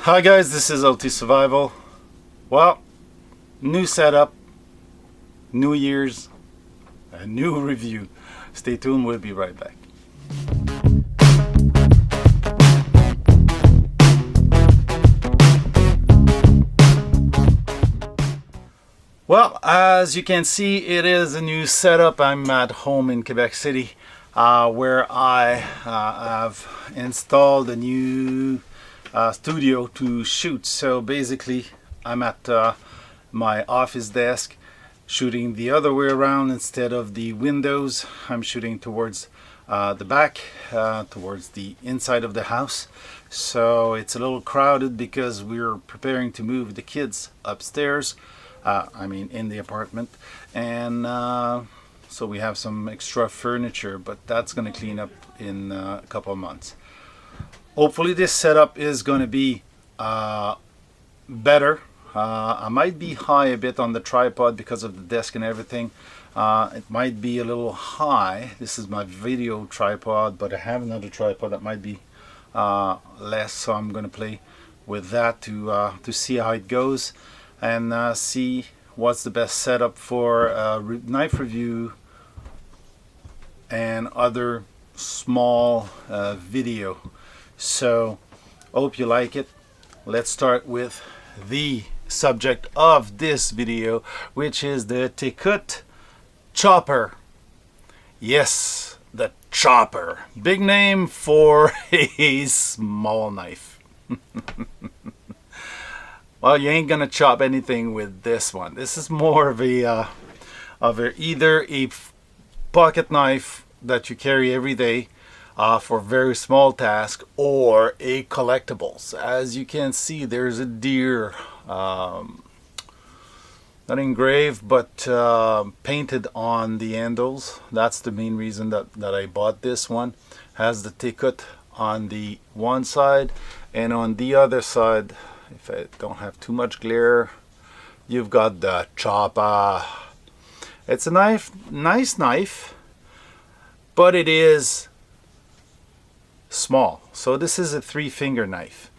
Hi guys, this is LT Survival. Well, new setup, New Year's, a new review. Stay tuned, we'll be right back. Well, as you can see, it is a new setup. I'm at home in Quebec City, where I have installed a new studio to shoot. So basically, I'm at my office desk shooting the other way around. Instead of the windows, I'm shooting towards the back, towards the inside of the house. So it's a little crowded because we're preparing to move the kids upstairs. In the apartment, and so we have some extra furniture, but that's going to clean up in a couple of months. Hopefully this setup is going to be better. I might be high a bit on the tripod because of the desk and everything. It might be a little high. This is my video tripod, but I have another tripod that might be less, so I'm going to play with that to see how it goes and see what's the best setup for knife review and other small video. So hope you like it. Let's start with the subject of this video, which is the Tekut chopper. Yes, the chopper, big name for a small knife. Well, you ain't gonna chop anything with this one. This is more of either a pocket knife that you carry every day for very small tasks, or a collectibles. As you can see, there's a deer, not engraved, but painted on the handles. That's the main reason that I bought this one. Has the Tekut on the one side, and on the other side, if I don't have too much glare, you've got the chopper. It's a nice knife, but it is small. So this is a 3-finger knife.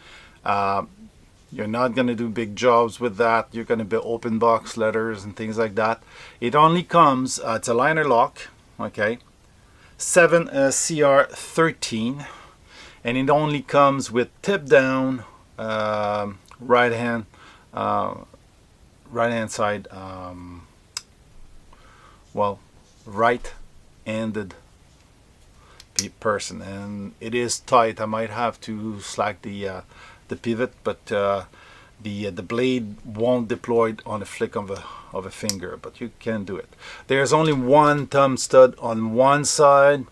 You're not going to do big jobs with that. You're going to be open box letters and things like that. It only comes, it's a liner lock, okay, 7 CR13, and it only comes with tip down right hand side, right-handed person, and it is tight. I might have to slack the pivot, but the blade won't deploy on a flick of a finger, but you can do it. There's only one thumb stud on one side.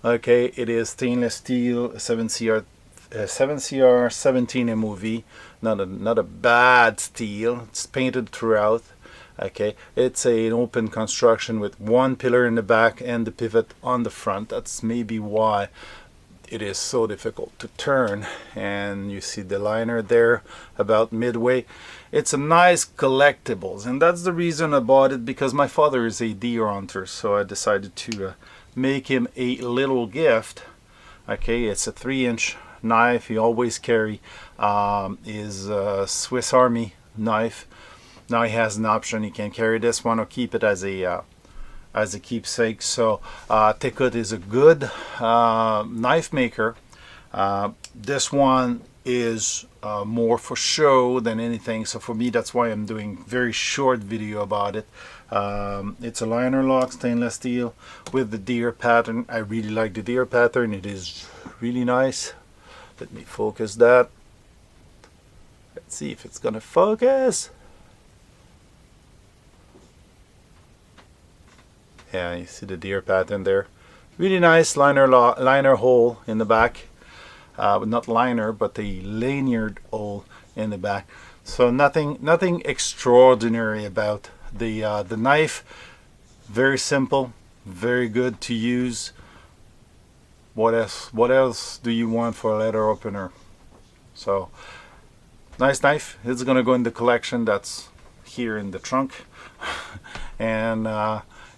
Okay, it is stainless steel, 7CR17 MOV, not a bad steel. It's painted throughout. Okay, it's an open construction with one pillar in the back and the pivot on the front. That's maybe why it is so difficult to turn. And you see the liner there about midway. It's a nice collectibles, and that's the reason I bought it, because my father is a deer hunter, so I decided to make him a little gift. Okay, it's a 3-inch knife. He always carry his Swiss Army knife. Now he has an option. He can carry this one or keep it as a keepsake. So Tekut is a good knife maker. This one is more for show than anything. So for me, that's why I'm doing very short video about it. It's a liner lock, stainless steel with the deer pattern. I really like the deer pattern. It is really nice. Let me focus that. Let's see if it's gonna focus. Yeah, you see the deer pattern there. Really nice liner hole in the back. Not liner, but the lanyard hole in the back. So nothing extraordinary about the knife. Very simple, very good to use. What else do you want for a letter opener? So nice knife. It's gonna go in the collection that's here in the trunk. And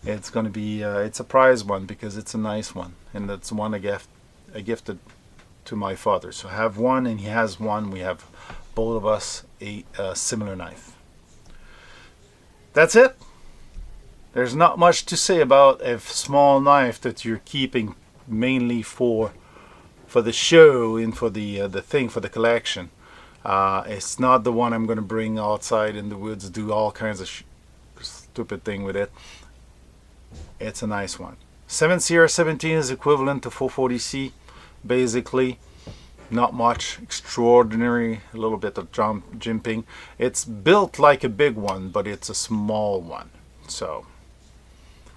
it's gonna be it's a prize one because it's a nice one, and that's one I gifted to my father. So I have one and he has one. We have both of us a similar knife. That's it. There's not much to say about a small knife that you're keeping mainly for the show and for the thing, for the collection. It's not the one I'm going to bring outside in the woods, do all kinds of stupid thing with it. It's a nice one. 7CR17 is equivalent to 440C, basically. Not much extraordinary, a little bit of jimping. It's built like a big one, but it's a small one. So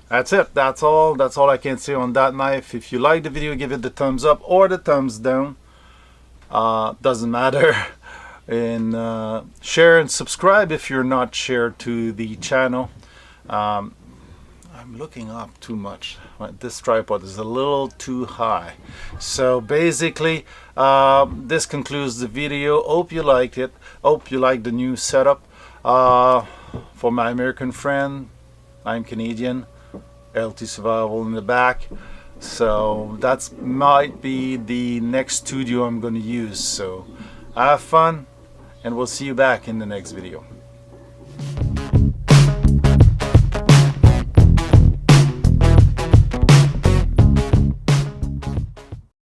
that's it. That's all I can say on that knife. If you like the video, give it the thumbs up or the thumbs down. Doesn't matter. And share and subscribe if you're not shared to the channel. I'm looking up too much. This tripod is a little too high. So basically, this concludes the video. Hope you liked it. Hope you liked the new setup. For my American friend, I'm Canadian. LT Survival in the back. So that might be the next studio I'm going to use. So have fun, and we'll see you back in the next video.